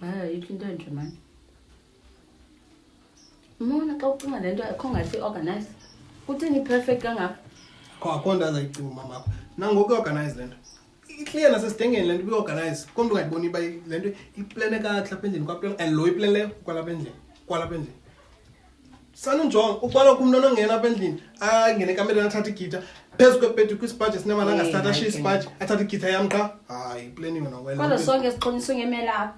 Hayi into nje man. Mona xa ucinga lento akho ngathi organize. Uthini perfect kangaka? Akhona azayicima mama wakho. Nangoku organize lento. Iclear nasesidengeni lento uyorganize. Konke ungayiboni ba lento iplan kahle lapha endlini kwaplan and lo iplan leyo kwalapha endlini. Kwalapha endlini. Sanunjonga uqala kumntwana ongena apha endlini angene kamereni athatha igita phezu kwebhedi kwispaji sinemali angasithatha ashiye ispaji athatha igita yam qha hayi iplaniwe nawela Kodwa sonke siqoniswe ngemela apha.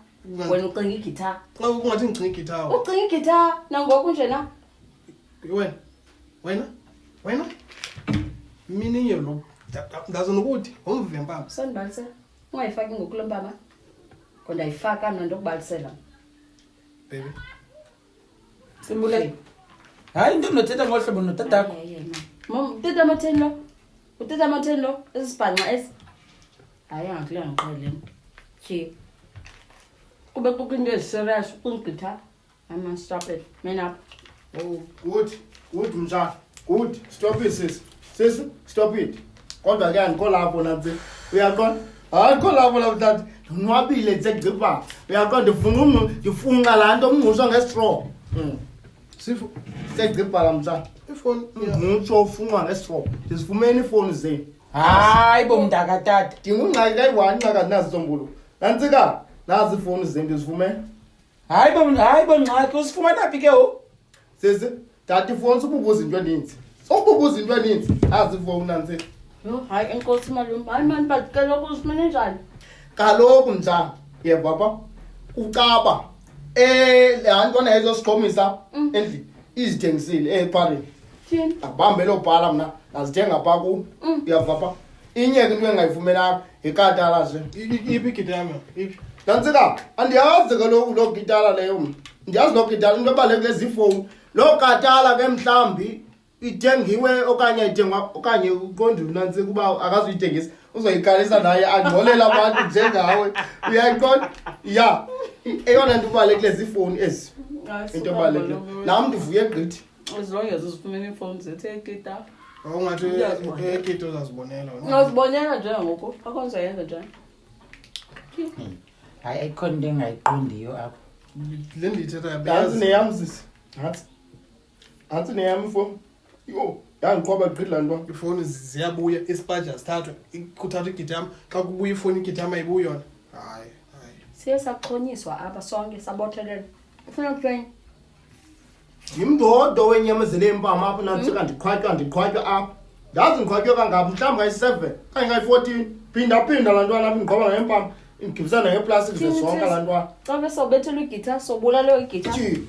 Wena ucinga igitara. xa ungathi ngicinga igita Ucinga igitara nangoku nje na. wena mini lo ndazo nokuthi ngomvuve mpama Sanibalisela. Ungayifaki ngokulo mpama. Kodwa ayifaka mna ndokubalisela. baby Simbule. Hayi into nothetha ngohlobo notatakho. Mom, uthetha amatheni lo. Uthetha amatheni lo esibhanqa esi. Hayi angikule ngiqheleni. Chi. Kube kukho into eziserious ukungigitha. I must stop it. Man up. Oh, good mshana. Good. Stop it sis. Sis, stop it. Kodwa ke andikolapho nansi. Uyaqonda? Hayi kolapho lapha. Unwabile nje gqiba. Uyaqonda ndifunga la nto umngqusho ngestraw. sifu Segqiba la mshana. ifoni Umngqusho ufunga ngestraw. Ndisifumene ifoni zeni. Hayi bomdaka tata. Ndingungqaki kayi-1 nxa nazi sombulu. Nansi ka nazi ifoni zeni ndisifumene. Hayi bongxaki usifumana phi ke o? Sisi, tata ifoni sububuza into eninzi. Sokubuza into eninzi. Nazi ifoni nansi. Yo, hayi enkosi malume. Hayi man bacela ukuzifumana njani? Kaloku mntana, yeva pha ucaba le ntwana ezosiqhomisa endlini izithengisile ephareni. Thini? Abambe lo bhala mna nazithenga pha kum. Uyava pha inye ke into engayifumenanga yikatala nje. iphi igita yam iphi Nantsika andiyazi ke lo gitara leyo mna. Ndiyazi lo gitara into ebalekile zifowuni. Lo katala ke mhlambi ithengiwe okanye ithengwa okanye uqondi nantsika kuba akazuyithengisa. Uzoyikalisa naye angcolela abantu njengawe. Uyayiqonda? Ya. Eyona nto ibalekile zifowuni ezi. Into ebalekile. Nami ndivuye gqithi. As long as uzifumene ifoni zethu egitara. awungathi igita uzazibonela Ngazibonela nje ngoku. Akho ngizoyenza njani? Hayi ayikhona into engayiqondiyo apha. le ndiyithetha Nansi yabeyazi neyam sisi. Nansi neyam ifowuni. Yo, yandiqhoba gqithi laa nto. ifoni ziyabuya ispaji asithathwe kuthathwa igita yam xa kubuya ifoni igita yam ayibuyi yona hayi Siye saxhonyiswa apha sonke sabothelelwa. Ufuna ukuthini? Yimndodo wenyamezele impama apha nantsika ndiqhwatywa apha. Ndazi ndiqhwatywe kangaphi mhlawumbi ngayi-7 okanye ngayi-14. Phinda laa ntwana apha ndiqhoba ngempama. Indigibisana ngeplastic zezonke laa ntwana. Xa besobethelwa igitara sobulaleyo igitara. Tyhi.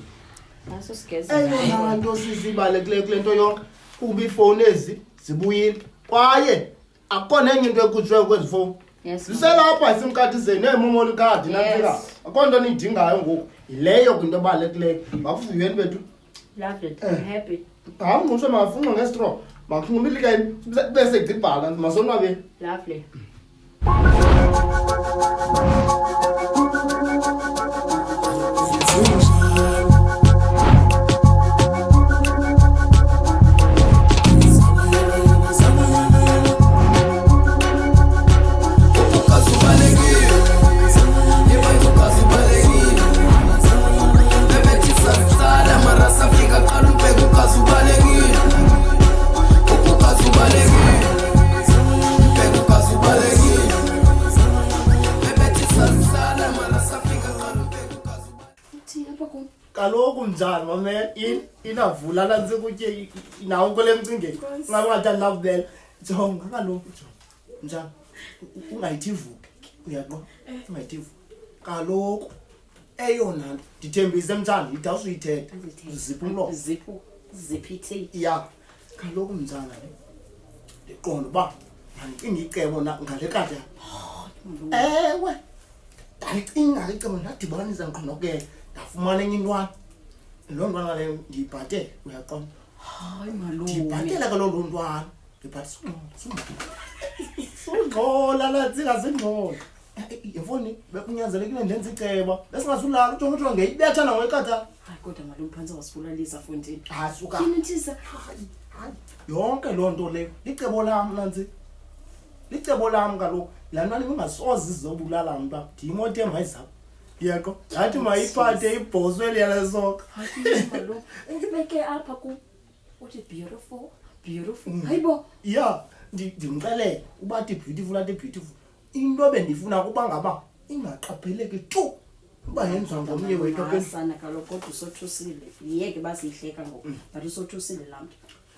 Naso sigeze. Eyona nto sisibalulekileyo kule nto yonke kuba iifowuni ezi zibuyile kwaye akukho nenye into ekhutshwe kwezi fowuni. Yes. Ziselapha isimkati zenu neememory card nantsika. Yes. Akukho nto niyidingayo ngoku. Yileyo kwinto ebalulekileyo. Makuvuyeni bethu. Love it. I'm happy. Hayi umngqusho makafunxwe ngestraw. Makunxumilikeni bese gqibhala masonwabeni. Lovely. Kaloku njani mame inavula nantsika utye nawo kule mcingeni ngabe ngathi andinakubela jonga kaloku njani ungayithi vuke uyaqonda ungayithi vuke kaloku eyona nto ndithembise mtshana yithi awusuyithetha ziphi umlomo Ziphithe. ya kaloku mtshana le ndiqonda uba mandicinga icebo ngale kade ewe ndayicinga icebo ndadibanisa nqonokela ndafumana enye intwana loo ntwana leyo ndiyibhatele uyaqonda Hayi malume. ndiyibhatela ke loo ntwana ndibhatisa sungxola nantsika singxola yefoni bekunyanzelekile ndenza iceba besingasulala ujonga kuthiwa ngeyibetha nangoyikatha. Hayi kodwa malume phansi wasibulalisa fontini. Hayi suka Yini ntisa? yonke loo nto leyo licebo lam nantsika licebo lam kaloku laa ntwana ingasoze izobulala mntu apha ndiyimoto emayizayo yako yathi mayiphathe ibhoso eliyala soka Hayi lo. Ubeke apha ku. Uthi beautiful. Hayibo. ya ndimxelele ubathi beautiful athi beautiful into bendifuna kuba ngaba ingaqapheleki tu uba yenziwa ngomnye wethu Asana kaloku kodwa usothusile. Yeke basihleka ngoku. But usothusile lamntu.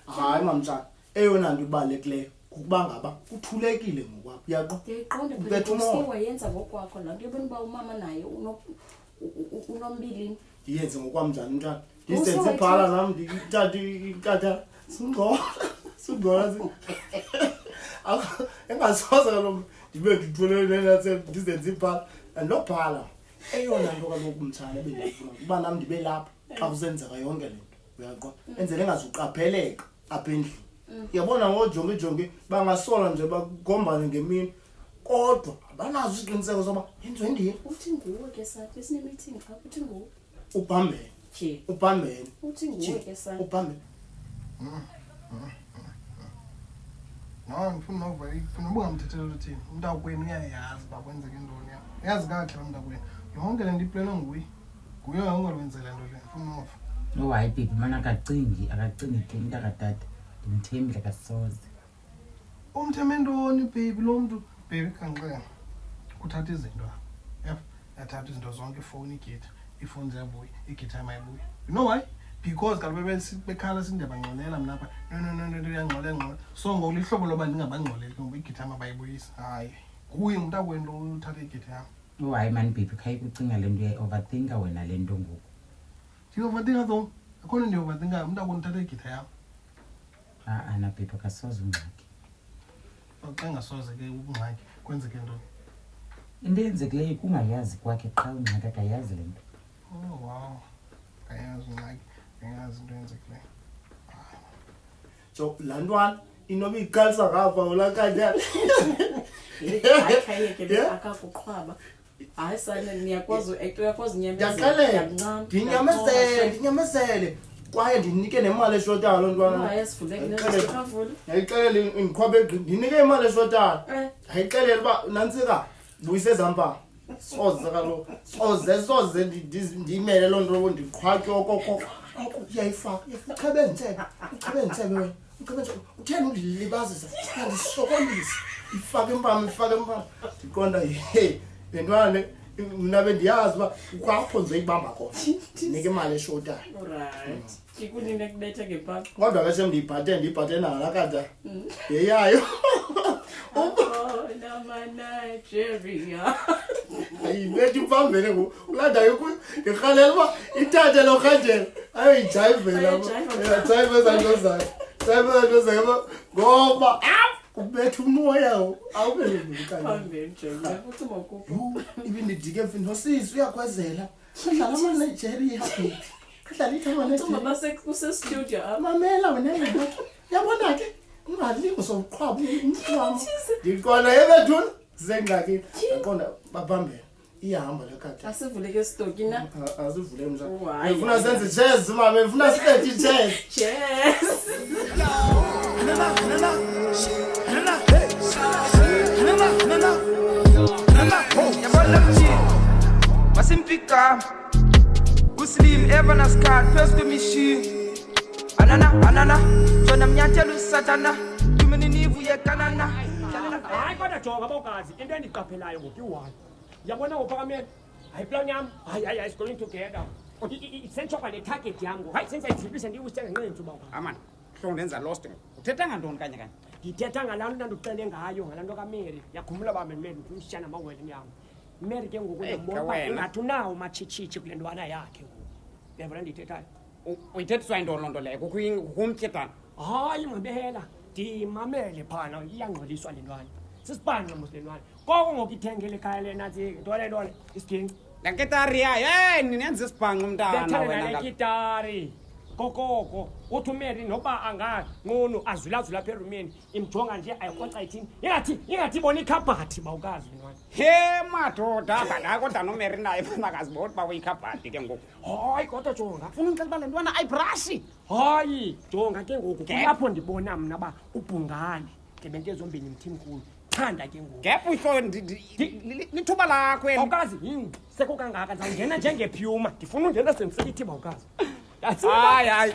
hayi mamtshana eyona nto ibalulekileyo ukuba ngaba kuthulekile ngokwapho yaqo Ndiyayiqonda Ubetha phela umoya. uske wayenza ngokwakho laa nto yobona uba umama naye unombilini. ndiyenze ngokwamnjani mntwana Uso ndisenze wethu. phala nam ndithathe ikatha singqola engasoza kaloku ndibe ndithulele ndizenze iphala andilophala eyona nto kaloku mtshana bendifuna uba nam ndibe lapha xa kusenzeka yonke le nto uyaqonda enzele engazuqapheleka apha endlini uyabona ngojonge bangasola nje bagombane ngemini kodwa abanazo isiqiniseko soba yenziwe ndiye Uthi nguwe ke sathi sine-meeting apha. Uthi nguwe. ubhambene Nje. ubhambene Uthi nguwe ke sathi. ubhambene No, ngifuna nova ngifuna ubuka mthethelo uthini. Umntakwenu uyayazi uba kwenzeka intoni ya. Uyazi kahle umntakwenu. Yonke le nto iplana nguye. Nguye ongalwenzela le nto le. Ngifuna nova. No, hayi baby mana akacingi ke into akatata ndimthembile kasoze. Umtheme ntoni baby lo mntu? Baby kanxele. Kuthatha izinto. Yep. Yathatha izinto zonke ifowuni igitha. Ifowuni ziyabuya, igitha mayibuya. You know why? Because kaloku bekhala sindiyabangxolela mna apha. No uyangxola. So ngokulihlobo loba ndingabangxoleli ngoba igitha mabayibuyise. Hayi. Nguye umntakwenu lo uthatha igitha yam. No, hayi man baby khayi kucinga le nto uyayi-overthinka wena le nto ngoku. Ndiyovathinga zona. Akhona ndiyovathinga umntakwenu uthatha igitha yam. Na baby akasoze ungxaki. Xa ingasoze ke ukungxaki kwenzeke ntoni? Into eyenzekileyo kungayazi kwakhe qha ungxaki akayazi le nto. Oh wow. Ayazi ngxaki. Ayazi into yenzekileyo. so laa ntwana inoba iyiqalisa ngapha ulakanyana Hayi khayeke akakuqhwaba. Hayi sana niyakwazi uyakwazi ndiyaxelela ndinyamezele kwaye ndinike nemali eshotayo loo ntwana ndiyayixelela indiqhwabe ndinike imali eshotayo ndiyayixelela uba nantsika buyise zampana soze kaloku soze ndiyimele loo nto ndiqhwatywe okokoko uyayifaka uchebe ntsebe wena utheni undilibazisa ndisokolisa ifake impama ndiqonda le ntwana le mna bendiyazi uba ukwapho nje uyibamba khona ndinike imali eshotayo Ikunine kubetha ngempama. kodwa ke ndiyibhathe nangalakada yeyayo Nigeria. ayibetha impambele ngoku ulanda ndirhalela uba ithathe lo rhajela ayoyijayivela jayive ezanto zayo ngoba kubetha umoya Phambili nje. Ucuma kuphi? ibindidike mfini nosisi uyakwezela adlala amanigeria adlala Ucuma ithama basestudio apha. mamela wena yabona ke ungalingo soqhwaba umfama ndiqona yebethuna zengxaki yaqonda babambela iyahamba le khatha Asivuleke stoki na. asivule mza Hayi. ngifuna senze chess mama ngifuna silethe chess Cheers. Masimpika Muslim Evans card first mission Anana Jona mnyathelo usatana Tumeni nivu yekanana Hayi kodwa jonga bokazi into endiqaphelayo ngoku-1 yabona ngophakamela hayi plan yam hayi is going together isentshoka netarget yam ngoku hayi sensayithipise ndiyiwusithenga ngenxa uba amani hlongo ndenza lost uthetha ngantoni kanye ndithetha ngalaa nto ndandiqele ngayo ngalaa nto kamary yakhumbula uba meli ndimshana amawele yam mary ke ngoku ndibona uba ingathi unawo matshitshitshi kule ntwana yakhe ngoku uyabona ndiyithethayo uyithethiswa yintoni loo nto leyo kukumtyedana hayi ngabela ndimamele phana iyangcoliswa le ntwana sisibhanqa mos le ntwana koko ngoku ithengele ekhaya lenatsi ntole isidingi lekitari yayo ninenza isibhanqa umntana bethana wena nale kitari kokoko uthi umary noba anganqunu azulazula apha erumini imjonga nje ayikroxa ithini ingathi ibona ikhabhathi bawukazi le ntwana he madoda bhayi kodwa nomary naye makazibona uba uyikhabhadi ke ngoku hayi kodwa jonga funa undixela uba le ntwana ayibrashi hayi jonga ke ngoku kulapho ndibona mna uba ubhungane ngebento ezombini mthimkhulu ndiyakuthanda ke ngoku Gap uyihlo lithuba lakho wena. bawukazi yini sekukangaka ndizawungena njengepyuma ndifuna ungena sendiselithi bawukazi Hayi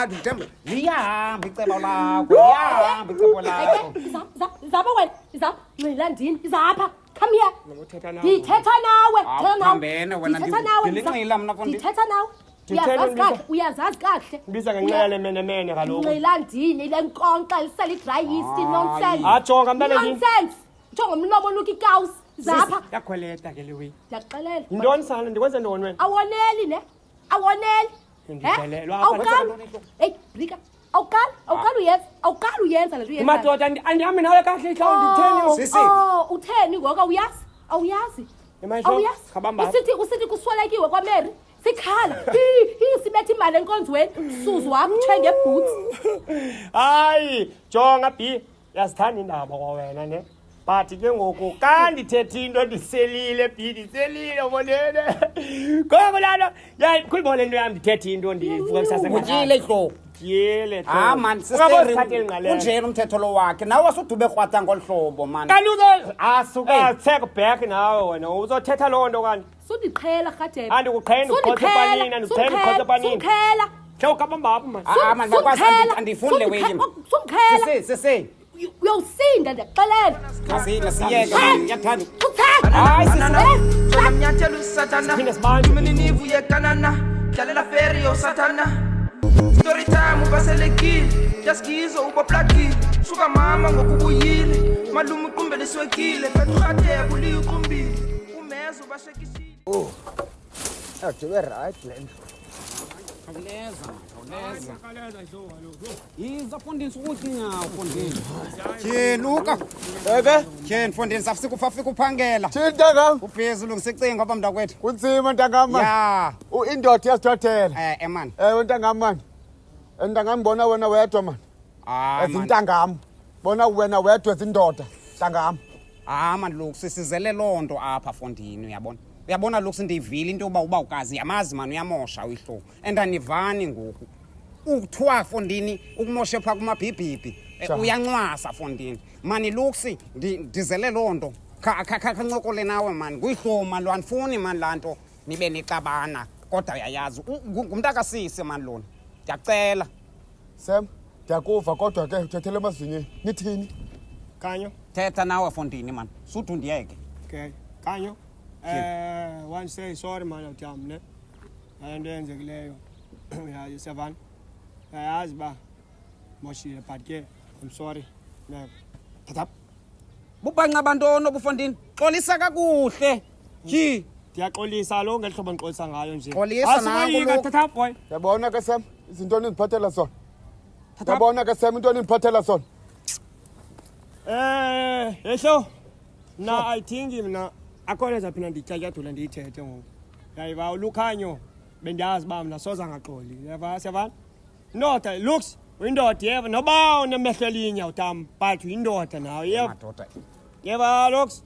ndithemba. Liyahamba icebo lakho. Liyahamba icebo lakho. Izapha wena, izapha. Ncila ndini, izapha. Come here. Ngothetha nawe. Ndithetha nawe. Phambene wena ndilinxila mna fondini. Ndithetha nawe. Uyazazi kahle, uyazazi kahle. Biza ngenxele lemenemene kaloku Ncila ndini le nkonxa lisela i-dry yeast nonsense. ajonga mntana ndini Nonsense. Jonga umlomo oluka ikawusi. Zapha. yakhweleta ke lewe Ndiyakuxelela. yintoni sana ndikwenze ntoni wena Awoneli ne? Awoneli. Ndiphelelwa apha. Awukali. Hey, Brika. Awukali uyenza. Awukali uyenza le nto uyenzayo. madoda andihambi nawe kahle ihlawundi Sisi. Utheni ngoku awuyazi? Awuyazi? Emayihlo, Awuyazi? khabamba. Usithi kuswelekiwe kwaMary. Sikhala. Sibethe imali enkonzweni. Suzu wakuthenge ngeboots. hayi jonga b yasithanda indaba kwawena ne but ke ngoku ka ndithethe into ndiselile b ndiselile ubonene ngoko lana yayi khulibone into yam ndithethe into ndivuka kusasa Utyile ihlo. tyile Man, ungabothathe ngale unjeni umthetho lo wakhe. Nawe wasudube krwata ngolu hlobo man. kanti asuka take back nawe wena uzothetha loo nto kanti Sundiqhela rhadebe. andikuqhela uqhotha panini andikuqhela uqhotha panini Sundiqhela. hlawukabamba apho mani Man, bakwazi andifuni le way. Sundiqhela. Sisi. Uyawusinda ndiyakuxelela. Asina siyeke ngiyathanda. Jona mnyathelo usathana Siphinde sibanjwe. Tumeninivu yekanana Dlalela feri yosathana Story time ubaselekile Jaskizo ubaplakile Suka mama ngokubuyile Malume uqumbele swekile Petrate kuli uqumbile Umezo bashekisile Awujibe right lento. Yiza fondini ukuthi ngafondini. Luka. Tyheni fondini safika ufafika uphangela. Thini ntangam? Ubhezi ulungisecinga ngoba mntakwethu. Kunzima ntangam man. Ya. Indoda iyasithothela. Man. Ewe ntangam man. Ntangam bona wena wedwa man. Man. Ezintangam. Bona wena wedwa ezindoda. Ntangam. Man look sisizele lonto apha fondini uyabona. Uyabona loku sindivile into yoba ubawukazi yamazi man uyamosha uyihlo. Andanivani ngoku. Uthwa fondini ukumoshe pha kumabhibhibhi. Uyancwasa fondini. Mani Luxi ndizele lonto. Kha ncokole nawe man. Kuyihloma lo anifuni man lanto nibe nixabana kodwa uyayazi ngumntaka sisi man lona. Ndiyakucela. Sam, ndiyakuva kodwa ke uthethele emazinyeni. Nithini? kanyo Thetha nawe fondini man. Suthi ndiyeke. okay kanyo one say sorry man awutyam ne into yenzekileyo uyazi sevan uyayazi ba moshile but ke I'm sorry ne thatha Bubanca bantwana obufondini. Xolisa kakuhle. ndiyaxolisa lo ngeli hlobo ndixolisa ngayo nje Xolisa nangu lo. thatha boy Yabona ke Sam, izinto endiphathela zona. Yabona ke Sam into endiphathela zona. yehlo na I think mina akhona zaphinda ndityatyadula ndiyithethe ngoku yayiva ulukhanyo bendiyazi uba mna soze angaxoli yava siyavana indoda looks uyindoda yeva noba unemehlo elinye utam but uyindoda nawe yeva Madoda. yeva looks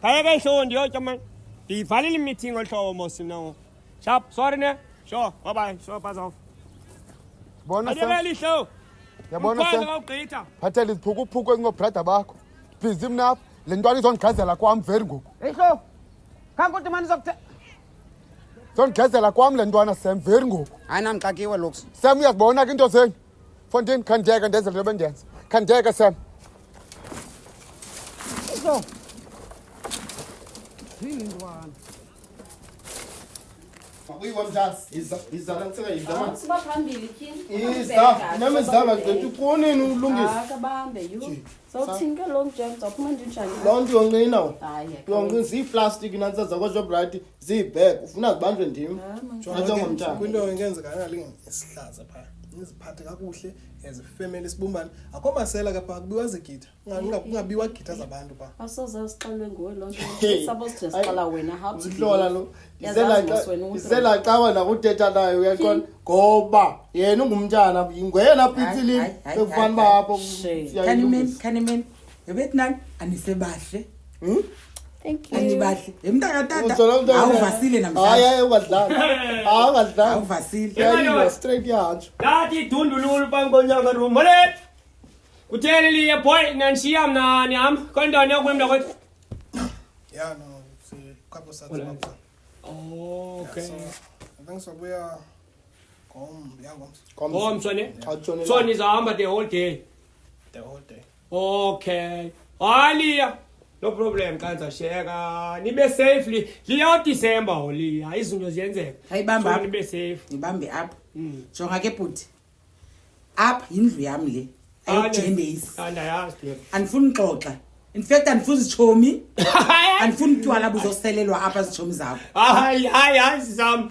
phayeke ihlobo ndiyotya mani ndiyivalile imeeting olu hlobo mos mna ngoku sharp sorry ne sure bye sure pass off Bona Sam. andiyekela ihlobo Yabona ukwazi Sam. ngawugqitha Phathela iziphukuphuku ezingobrada bakho. Busy mna. Le ntwana izondigezela kwam veri ngoku. Ehlo. Kanti manje zokuthe. Zondigezela kwam le ntwana Sam veri ngoku. Hayi namxakiwe Lux. Sam uyazibona ke into zenu. Fondini khandiyeke ndenze le bendenza. Khandiyeke Sam. Ehlo. Zindwana. Uyiwa mjazi. Iza lantsika iza man. Siba phambili tyhini Namezanga gqitha ukunini ulungisa. akabambe yu sawuthini ke lo mjem zawuphuma njani Lonto yonqina. hayi Yonke ziplastic nansa zakwa Shoprite zibag ufuna zibanjwe ndim. Njengomntana. Kwinto engenzeka ngalinge esihlaza pha niziphathe kakuhle as a family sibumbane akho masela ke pha kubiwa zigitha ungabiwa githa zabantu pha asoze sixelwe nguwe lo nto suppose to sixela wena how to Ihlola lo. Yazazi wena ukuthi- Isela cawa nakuthetha naye uyaqona ngoba yena ungumntana ingwena pitsili Hayi, hayi, ekufana bapho. Khanemen ebethi nani anisebahle thank you anibahle emntakatata Uzolonto. awuvasile namhlanje Hayi ungadlala. Ungadlala. awuvasile Yeah, straight yacho. Dati dundululu pangonyanga rumole Kutheni liye boy nanishiya mna nihamba konntoni yokwimla kwethu. Yeah, no, see, couple sets of ups. Okay. So, I think so we are home, yeah, Mswane. Awutshonelanga. So nizahamba the whole day. the whole day. Okay. Liya. No problem kanza sheka. Nibe safely. Liya December Liya. Izinto ziyenzeka. Hayi bamba So apha. nibe safe. Ngibambe apha. Jonga ke bhuti. Apha yindlu yami le. Ayojendeyisi. Andayazi dear. Andifuni uxoxa. In fact andifuni izitshomi. Andifuni utywala buzoselelwa apha izitshomi zakho. Hayi sizam.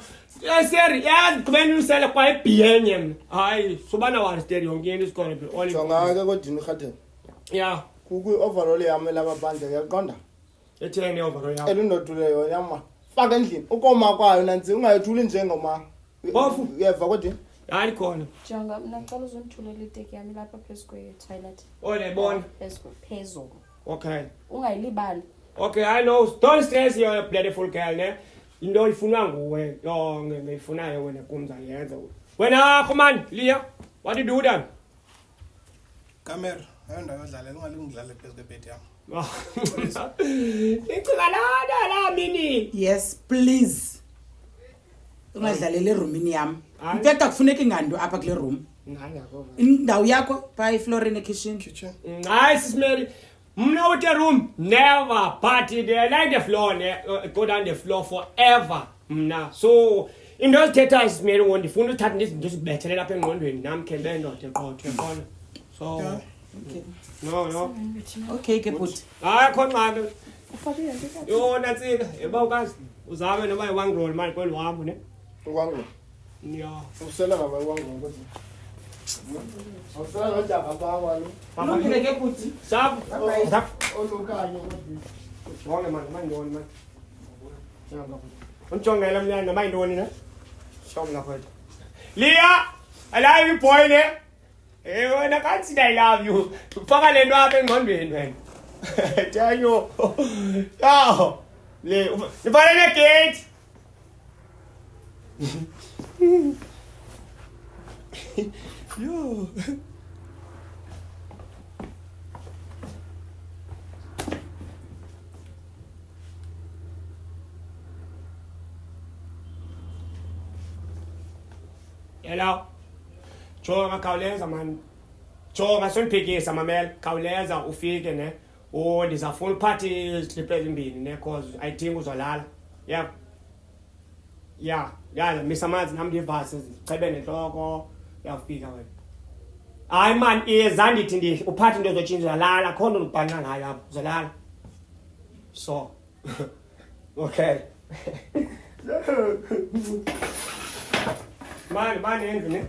Seri yazi kubeni usele kwa ibhiyenye mna. Hayi sobana wa stereo yonke into is going to be all. Jonga ke kodini khatheni. Yeah. Kukwi overall yami labaphandle uyaqonda. Etheni overall yakho. Elundoduleyo yama. Faka endlini. Ukoma kwayo nanzi ungayithuli njengoma. Bafu. Uyeva kodini? Hayi khona. Jonga mina ngicela uzondithulela iteki yami lapha phezu kwe-toilet. Oyibona. Phezulu. Okay. Ungayilibali. Okay, I know. Don't stress, you're a beautiful girl, ne? Into ifuna nguwe yonke ngiyifunayo wena kumza yenza. Wena man, Leah, what do you do then? Camera, ayondawo yodlalela ungalungidlale phezu kwebhedi yami. La mini. Yes, please. Ungadlalela erumini yami. In fact akufuneki nganto apha kule room. Indawo yakho pha ifloor kitchen. Nice, Mary. Mna with the room, never party there, like the floor, go down the floor forever. Mna. So, in those theaters, Mary, when the phone started this, just better up and wondering, Nam can then not about your phone. So, Okay. no. Okay, ke bhuti. Khona manje. Yo natsika, ebawukazi. Uzame noma i1 roll manje kwelwami ne. Ukwangu. Yeah. Usela ngaba ukwangu kodwa. Awusela ngojaga bawa lo. Ulungile ke bhuti. Sap. Olukanyo kodwa. Wona manje man. Yanga. Unjongela mnyana manje ntoni ne? Shawumla kwethu. Leah, I love you boy ne. Wena kanti I love you. Ufaka lento apha engqondweni wena. Tell you. Yaw. Le, nivalele gate. Yo. Hello. Jonga khawuleza man. Jonga sondiphikisa mamela. Khawuleza ufike ne. Ndizafuna uphathe iziclips ezimbini ne cause I think uzolala. Yeah, Mr. Manzi nami ndivasi zichebe nenhloko yafika wena. Hayi man, izandithi ndithi uphathe into zotshintsha lala khona ubhanqa ngayo apha uzolala. So. Okay. Mani endlu ne?